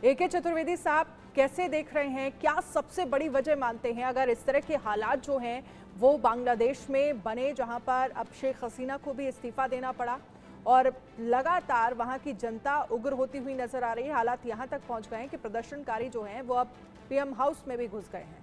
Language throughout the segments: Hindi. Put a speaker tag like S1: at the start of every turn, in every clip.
S1: AK चतुर्वेदी साहब कैसे देख रहे हैं, क्या सबसे बड़ी वजह मानते हैं अगर इस तरह के हालात जो हैं वो बांग्लादेश में बने, जहां पर अब शेख हसीना को भी इस्तीफा देना पड़ा और लगातार वहां की जनता उग्र होती हुई नजर आ रही है। हालात यहां तक पहुंच गए हैं कि प्रदर्शनकारी जो हैं वो अब PM हाउस में भी घुस गए हैं।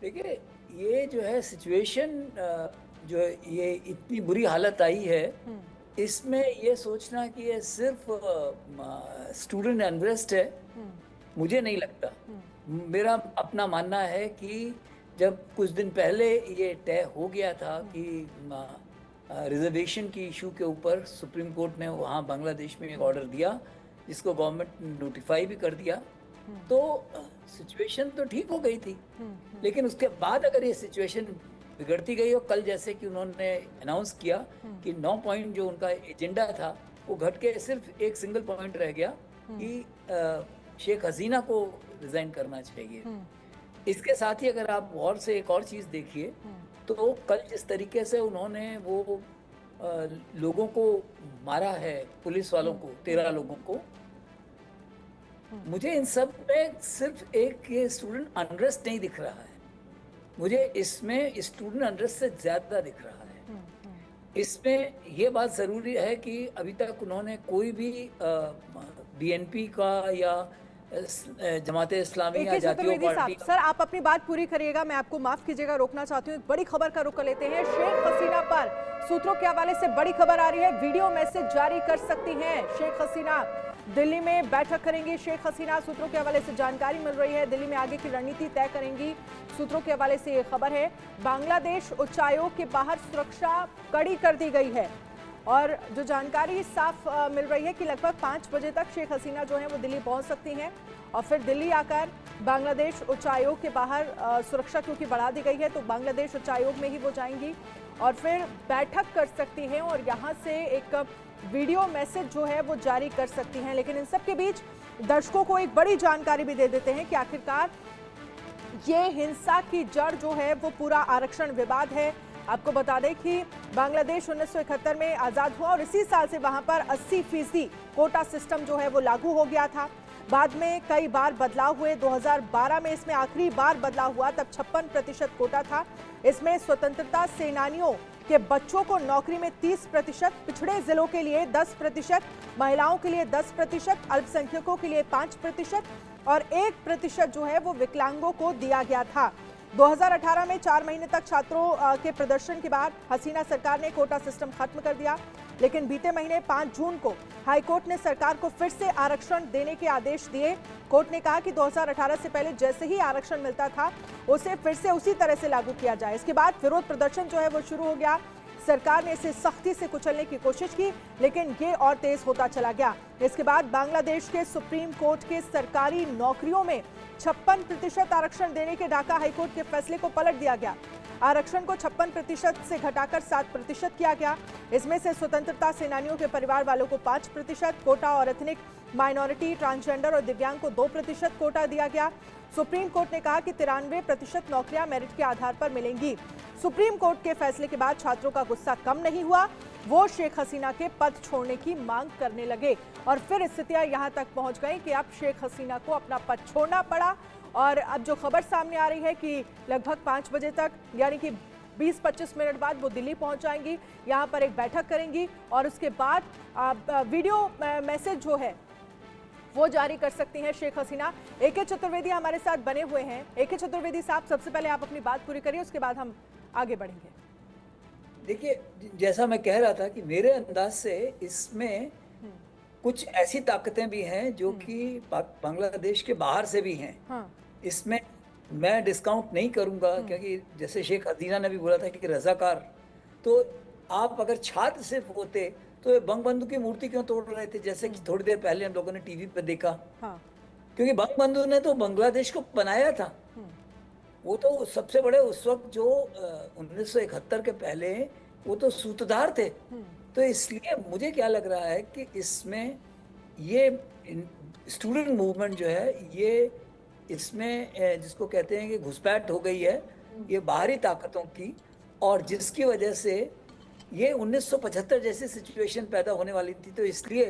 S2: देखिए, ये जो है सिचुएशन, जो ये इतनी बुरी हालत आई है, इसमें ये सोचना कि ये सिर्फ स्टूडेंट अनरेस्ट है, मुझे नहीं लगता। मेरा अपना मानना है कि जब कुछ दिन पहले ये तय हो गया था कि रिजर्वेशन की इशू के ऊपर सुप्रीम कोर्ट ने वहाँ बांग्लादेश में एक ऑर्डर दिया, जिसको गवर्नमेंट ने नोटिफाई भी कर दिया, तो सिचुएशन तो ठीक हो गई थी। लेकिन उसके बाद अगर ये सिचुएशन बिगड़ती गई और कल जैसे कि उन्होंने अनाउंस किया कि 9 पॉइंट जो उनका एजेंडा था वो घट के सिर्फ एक सिंगल पॉइंट रह गया कि शेख हसीना को रिजाइन करना चाहिए। इसके साथ ही अगर आप गौर से एक और चीज देखिए तो कल जिस तरीके से उन्होंने वो लोगों को मारा है, पुलिस वालों को, 13 लोगों को, मुझे इन सब में सिर्फ एक ये स्टूडेंट अनरेस्ट नहीं दिख रहा है, मुझे इसमें स्टूडेंट अनरेस्ट से ज्यादा दिख रहा है। इसमें ये बात जरूरी है कि अभी तक उन्होंने कोई भी BNP का या जमाते इस्लामी या जातीय पार्टी।
S1: सर, आप अपनी बात पूरी करिएगा, मैं आपको माफ कीजिएगा, रोकना चाहती हूँ। एक बड़ी खबर का रुख लेते हैं। शेख हसीना पर सूत्रों के हवाले से बड़ी खबर आ रही है, वीडियो मैसेज जारी कर सकती हैं शेख हसीना। दिल्ली में बैठक करेंगी शेख हसीना, सूत्रों के हवाले से जानकारी मिल रही है। दिल्ली में आगे की रणनीति तय करेंगी, सूत्रों के हवाले से ये खबर है। बांग्लादेश उच्चायोग के बाहर सुरक्षा कड़ी कर दी गई है और जो जानकारी साफ मिल रही है कि लगभग 5 बजे तक शेख हसीना जो है वो दिल्ली पहुंच सकती हैं और फिर दिल्ली आकर बांग्लादेश उच्चायोग के बाहर सुरक्षा क्योंकि बढ़ा दी गई है तो बांग्लादेश उच्चायोग में ही वो जाएंगी और फिर बैठक कर सकती हैं और यहाँ से एक वीडियो मैसेज जो है वो जारी कर सकती हैं। लेकिन इन सब के बीच दर्शकों को एक बड़ी जानकारी भी दे देते हैं कि आखिरकार ये हिंसा की जड़ जो है वो पूरा आरक्षण विवाद है। आपको बता दें कि बांग्लादेश 1971 में आज़ाद हुआ और इसी साल से वहां पर 80% कोटा सिस्टम जो है वो लागू हो गया था। बाद में कई बार बदलाव हुए, 2012 में इसमें आखिरी बार बदलाव हुआ, तब 56% कोटा था। इसमें स्वतंत्रता सेनानियों के बच्चों को नौकरी में 30%, पिछड़े जिलों के लिए 10%, महिलाओं के लिए 10%, अल्पसंख्यकों के लिए 5% और 1% जो है वो विकलांगों को दिया गया था। 2018 में 4 महीने तक छात्रों के प्रदर्शन के बाद हसीना सरकार ने कोटा सिस्टम खत्म कर दिया, लेकिन बीते महीने 5 जून को हाईकोर्ट ने सरकार को फिर से आरक्षण देने के आदेश दिए। कोर्ट ने कहा कि 2018 से पहले जैसे ही आरक्षण मिलता था उसे फिर से उसी तरह से लागू किया जाए। इसके बाद विरोध प्रदर्शन जो है वो शुरू हो गया। सरकार ने इसे सख्ती से कुचलने की कोशिश की, लेकिन ये और तेज होता चला गया। इसके बाद बांग्लादेश के सुप्रीम कोर्ट के सरकारी नौकरियों में 56% आरक्षण देने के ढाका हाईकोर्ट के फैसले को पलट दिया गया। आरक्षण को 56% से घटाकर 7% किया गया। इसमें से स्वतंत्रता सेनानियों के परिवार वालों को 5% कोटा और एथनिक माइनॉरिटी, ट्रांसजेंडर और दिव्यांग को 2% कोटा दिया गया। सुप्रीम कोर्ट ने कहा कि 93% नौकरियां मेरिट के आधार पर मिलेंगी। सुप्रीम कोर्ट के फैसले के बाद छात्रों का गुस्सा कम नहीं हुआ, वो शेख हसीना के पद छोड़ने की मांग करने लगे और फिर स्थितियां यहां तक पहुंच गई कि अब शेख हसीना को अपना पद छोड़ना पड़ा। और अब जो खबर सामने आ रही है कि लगभग 5 बजे तक यानी कि 20-25 मिनट बाद वो दिल्ली पहुंच जाएंगी, यहाँ पर एक बैठक करेंगी और उसके बाद वीडियो मैसेज जो है वो जारी कर सकती हैं शेख हसीना। AK चतुर्वेदी हमारे साथ बने हुए हैं। AK चतुर्वेदी साहब, सबसे पहले आप अपनी बात पूरी करिए, उसके बाद हम आगे बढ़ेंगे।
S2: देखिए, जैसा मैं कह रहा था कि मेरे अंदाज से इसमें कुछ ऐसी ताकतें भी हैं जो कि बांग्लादेश के बाहर से भी हैं।
S1: हाँ।
S2: इसमें मैं डिस्काउंट नहीं करूंगा, क्योंकि जैसे शेख हसीना ने भी बोला था कि रजाकार, तो आप अगर छात्र सिर्फ होते तो ये बंगबंधु की मूर्ति क्यों तोड़ रहे थे, जैसे कि थोड़ी देर पहले हम लोगों ने टीवी पे देखा।
S1: हाँ।
S2: क्योंकि बंगबंधु ने तो बांग्लादेश को बनाया था, वो तो सबसे बड़े उस वक्त जो 1971 के पहले वो तो सूत्रधार थे। तो इसलिए मुझे क्या लग रहा है कि इसमें ये स्टूडेंट मूवमेंट जो है ये इसमें जिसको कहते हैं कि घुसपैठ हो गई है ये बाहरी ताकतों की, और जिसकी वजह से ये 1975 जैसी सिचुएशन पैदा होने वाली थी। तो इसलिए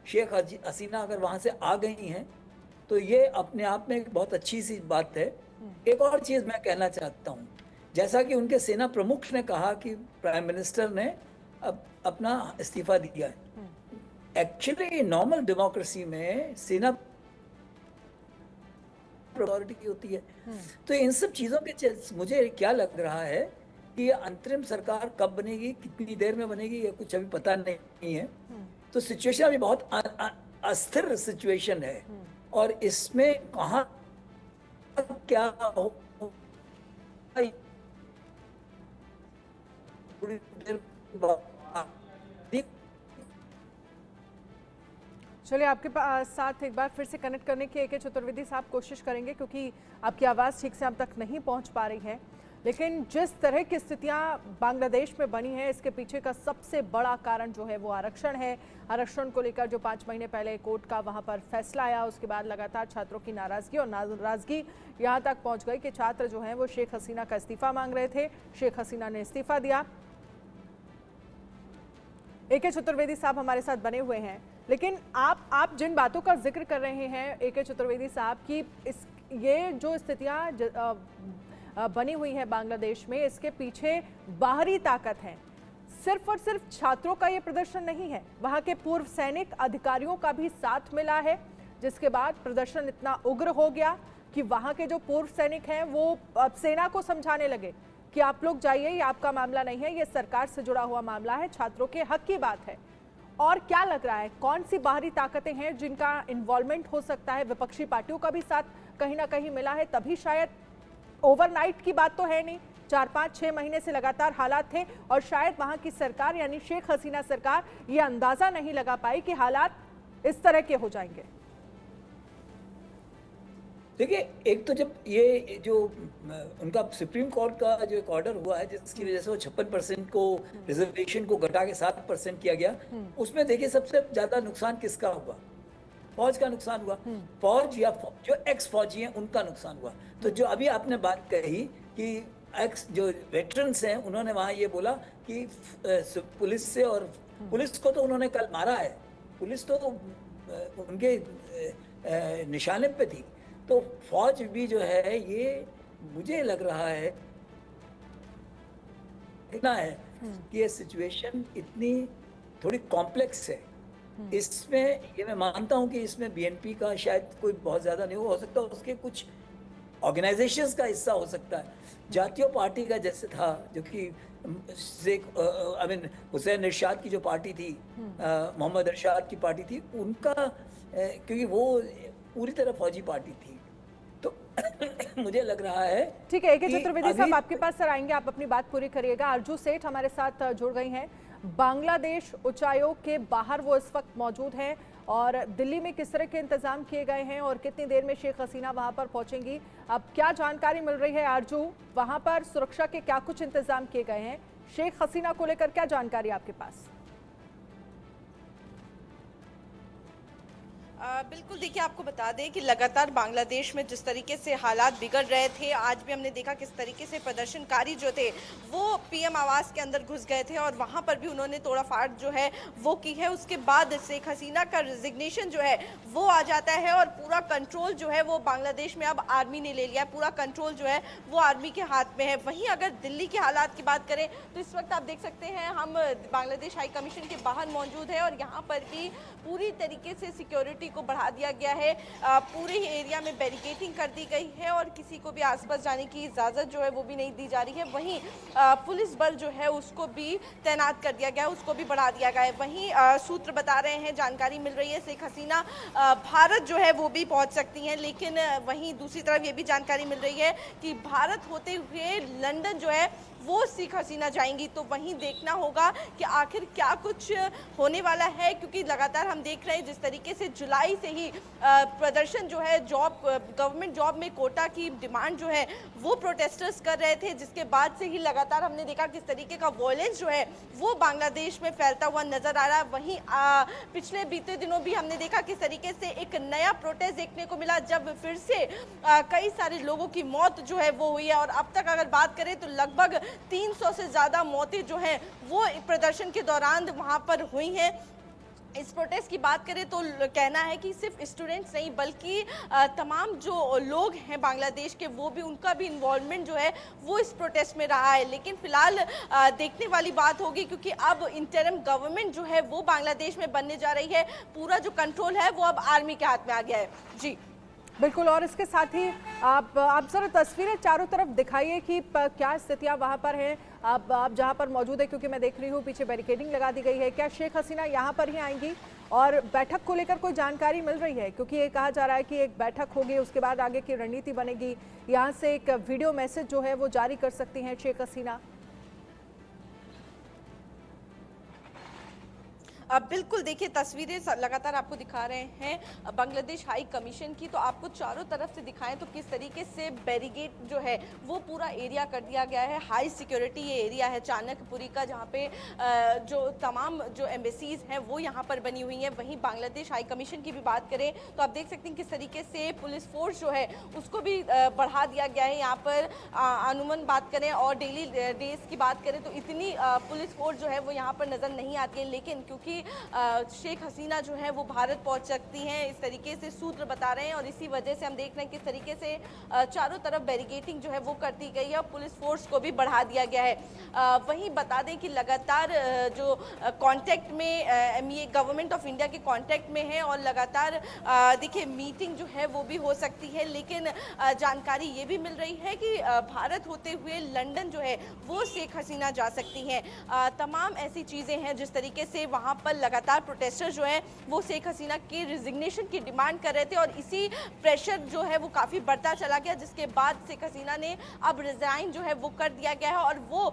S2: शेख हसीना अगर वहां से आ गई हैं तो ये अपने आप में एक बहुत अच्छी सी बात है। एक और चीज मैं कहना चाहता हूँ, जैसा कि उनके सेना प्रमुख ने कहा कि प्राइम मिनिस्टर ने अब अपना इस्तीफा दिया है। एक्चुअली नॉर्मल डेमोक्रेसी में सेना प्रायोरिटी होती है। तो इन सब चीजों के मुझे क्या लग रहा है कि ये अंतरिम सरकार कब बनेगी, कितनी देर में बनेगी, ये कुछ अभी पता नहीं है। तो सिचुएशन अभी बहुत अस्थिर सिचुएशन है और इसमें कहाँ क्या हो थोड़ी देर
S1: चलिए आपके साथ एक बार फिर से कनेक्ट करने की AK चतुर्वेदी साहब कोशिश करेंगे, क्योंकि आपकी आवाज़ ठीक से अब तक नहीं पहुंच पा रही है। लेकिन जिस तरह की स्थितियां बांग्लादेश में बनी है, इसके पीछे का सबसे बड़ा कारण जो है वो आरक्षण है। आरक्षण को लेकर जो 5 महीने पहले कोर्ट का वहां पर फैसला आया, उसके बाद लगातार छात्रों की नाराजगी और नाराजगी यहां तक पहुंच गई कि छात्र जो हैं वो शेख हसीना का इस्तीफा मांग रहे थे। शेख हसीना ने इस्तीफा दिया। AK चतुर्वेदी साहब हमारे साथ बने हुए हैं, लेकिन आप जिन बातों का जिक्र कर रहे हैं AK चतुर्वेदी साहब की, ये जो स्थितियां बनी हुई है बांग्लादेश में, इसके पीछे बाहरी ताकत है। सिर्फ और सिर्फ छात्रों का ये प्रदर्शन नहीं है, वहां के पूर्व सैनिक अधिकारियों का भी साथ मिला है, जिसके बाद प्रदर्शन इतना उग्र हो गया कि वहां के जो पूर्व सैनिक हैं वो अब सेना को समझाने लगे कि आप लोग जाइए, ये आपका मामला नहीं है, ये सरकार से जुड़ा हुआ मामला है, छात्रों के हक की बात है। और क्या लग रहा है, कौन सी बाहरी ताकतें हैं जिनका इन्वॉल्वमेंट हो सकता है? विपक्षी पार्टियों का भी साथ कहीं ना कहीं मिला है, तभी शायद ओवरनाइट की बात तो है नहीं, 4, 5, 6 महीने से लगातार हालात थे और शायद वहां की सरकार यानी शेख हसीना सरकार ये अंदाजा नहीं लगा पाई कि हालात इस तरह के हो जाएंगे।
S2: देखिए, एक तो जब ये जो उनका सुप्रीम कोर्ट का जो एक ऑर्डर हुआ है जिसकी वजह से वो 56% को रिजर्वेशन को घटा के 7% किया गया, उसमें देखिए सबसे ज्यादा नुकसान किसका हुआ? फौज का नुकसान हुआ। फौज या जो एक्स फौजी हैं उनका नुकसान हुआ। तो जो अभी आपने बात कही कि एक्स जो वेटरन्स हैं उन्होंने वहां ये बोला कि पुलिस से, और पुलिस को तो उन्होंने कल मारा है, पुलिस तो उनके निशाने पे थी। तो फौज भी जो है, ये मुझे लग रहा है इतना है कि ये सिचुएशन इतनी थोड़ी कॉम्प्लेक्स है। इसमें ये मैं मानता हूं कि इसमें BNP का शायद कोई बहुत ज्यादा नहीं हो सकता, उसके कुछ ऑर्गेनाइजेशंस का हिस्सा हो सकता है। जातीय पार्टी का जैसे था, जो कि हुसैन इरशाद की जो पार्टी थी, मोहम्मद इरशाद की पार्टी थी, उनका क्योंकि वो पूरी तरह फौजी पार्टी थी, तो मुझे लग रहा है। ठीक है, AK चतुर्वेदी साहब आपके पास सर आएंगे, आप अपनी बात पूरी करिएगा। आरजू सेठ हमारे साथ जुड़ गई हैं, बांग्लादेश उच्चायोग के बाहर वो इस वक्त मौजूद हैं, और दिल्ली में किस तरह के इंतजाम किए गए हैं और कितनी देर में शेख हसीना वहां पर पहुंचेंगी, अब क्या जानकारी मिल रही है? आरजू, वहां पर सुरक्षा के क्या कुछ इंतजाम किए गए हैं? शेख हसीना को लेकर क्या जानकारी आपके पास?
S3: बिल्कुल, देखिए आपको बता दें कि लगातार बांग्लादेश में जिस तरीके से हालात बिगड़ रहे थे, आज भी हमने देखा किस तरीके से प्रदर्शनकारी जो थे वो PM आवास के अंदर घुस गए थे और वहां पर भी उन्होंने तोड़ाफाड़ जो है वो की है। उसके बाद शेख हसीना का रिजिग्नेशन जो है वो आ जाता है और पूरा कंट्रोल जो है वो बांग्लादेश में अब आर्मी ने ले लिया है, पूरा कंट्रोल जो है वो आर्मी के हाथ में है। वहीं अगर दिल्ली के हालात की बात करें तो इस वक्त आप देख सकते हैं हम बांग्लादेश हाई कमीशन के बाहर मौजूद है और यहाँ पर भी पूरी तरीके से सिक्योरिटी को बढ़ा दिया गया है, पूरे एरिया में बैरिकेडिंग कर दी गई है और किसी को भी आसपास जाने की इजाज़त जो है वो भी नहीं दी जा रही है। वहीं पुलिस बल जो है उसको भी तैनात कर दिया गया है, उसको भी बढ़ा दिया गया है। वहीं सूत्र बता रहे हैं, जानकारी मिल रही है शेख हसीना भारत जो है वो भी पहुंच सकती हैं, लेकिन वहीं दूसरी तरफ ये भी जानकारी मिल रही है कि भारत होते हुए लंदन जो है वो शेख हसीना जाएंगी। तो वहीं देखना होगा कि आखिर क्या कुछ होने वाला है, क्योंकि लगातार हम देख रहे हैं जिस तरीके से जुलाई से ही प्रदर्शन जो है गवर्नमेंट जॉब में कोटा की डिमांड जो है वो प्रोटेस्टर्स कर रहे थे, जिसके बाद से ही लगातार हमने देखा किस तरीके का वायलेंस जो है वो बांग्लादेश में फैलता हुआ नजर आ रहा है। वहीं पिछले बीते दिनों भी हमने देखा किस तरीके से एक नया प्रोटेस्ट देखने को मिला, जब फिर से कई सारे लोगों की मौत जो है वो हुई है और अब तक अगर बात करें तो लगभग 300 से ज़्यादा मौतें जो हैं वो प्रदर्शन के दौरान वहाँ पर हुई हैं। इस प्रोटेस्ट की बात करें तो कहना है कि सिर्फ स्टूडेंट्स नहीं बल्कि तमाम जो लोग हैं बांग्लादेश के, वो भी, उनका भी इन्वॉल्वमेंट जो है वो इस प्रोटेस्ट में रहा है। लेकिन फिलहाल देखने वाली बात होगी, क्योंकि अब इंटरिम गवर्नमेंट जो है वो बांग्लादेश में बनने जा रही है। पूरा जो कंट्रोल है वो अब आर्मी के हाथ में आ गया है। जी
S1: बिल्कुल, और इसके साथ ही आप जरा तस्वीरें चारों तरफ दिखाइए कि क्या स्थितियां वहां पर हैं। आप जहां पर मौजूद है, क्योंकि मैं देख रही हूँ पीछे बैरिकेडिंग लगा दी गई है। क्या शेख हसीना यहां पर ही आएंगी और बैठक को लेकर कोई जानकारी मिल रही है? क्योंकि ये कहा जा रहा है कि एक बैठक होगी, उसके बाद आगे की रणनीति बनेगी। यहाँ से एक वीडियो मैसेज जो है वो जारी कर सकती हैं शेख हसीना।
S3: अब बिल्कुल देखिए, तस्वीरें लगातार आपको दिखा रहे हैं बांग्लादेश हाई कमीशन की। तो आपको चारों तरफ से दिखाएं तो किस तरीके से बैरिकेड जो है वो पूरा एरिया कर दिया गया है। हाई सिक्योरिटी ये एरिया है चाणक्यपुरी का, जहाँ पे जो तमाम जो एम्बेसीज हैं वो यहाँ पर बनी हुई हैं। वहीं बांग्लादेश हाई कमीशन की भी बात करें तो आप देख सकते हैं किस तरीके से पुलिस फोर्स जो है उसको भी बढ़ा दिया गया है। यहाँ पर अनुमान बात करें और डेली डेज की बात करें तो इतनी पुलिस फोर्स जो है वो यहाँ पर नज़र नहीं आती है। लेकिन क्योंकि शेख हसीना जो है वो भारत पहुंच सकती हैं, इस तरीके से सूत्र बता रहे हैं, और इसी वजह से हम देख रहे हैं किस तरीके से चारों तरफ बैरिकेडिंग जो है वो कर दी गई है और पुलिस फोर्स को भी बढ़ा दिया गया है। वहीं बता दें कि लगातार जो कांटेक्ट में ये गवर्नमेंट ऑफ इंडिया के कांटेक्ट में है और लगातार देखिए मीटिंग जो है वो भी हो सकती है। लेकिन जानकारी ये भी मिल रही है कि भारत होते हुए लंदन जो है वो शेख हसीना जा सकती हैं। तमाम ऐसी चीज़ें हैं जिस तरीके से वहाँ पर लगातार प्रोटेस्टर जो है वो शेख हसीना के रिजिग्नेशन की डिमांड कर रहे थे, और इसी प्रेशर जो है वो काफ़ी बढ़ता चला गया, जिसके बाद शेख हसीना ने अब रिजाइन जो है वो कर दिया गया है और वो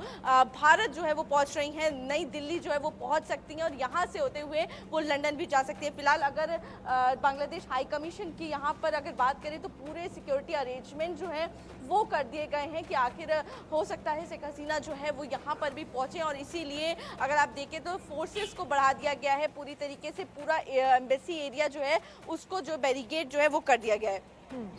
S3: भारत जो है वो पहुंच रही हैं। नई दिल्ली जो है वो पहुंच सकती हैं और यहाँ से होते हुए वो लंदन भी जा सकती है। फिलहाल अगर बांग्लादेश हाई कमीशन की यहाँ पर अगर बात करें तो पूरे सिक्योरिटी अरेंजमेंट जो है वो कर दिए गए हैं कि आखिर हो सकता है शेख हसीना जो है वो यहाँ पर भी पहुँचे, और इसीलिए अगर आप देखें तो फोर्सेस को बढ़ा दिया गया है पूरी तरीके से। पूरा एम्बेसी एरिया जो है उसको जो बैरिकेड जो है वो कर दिया गया है। जी।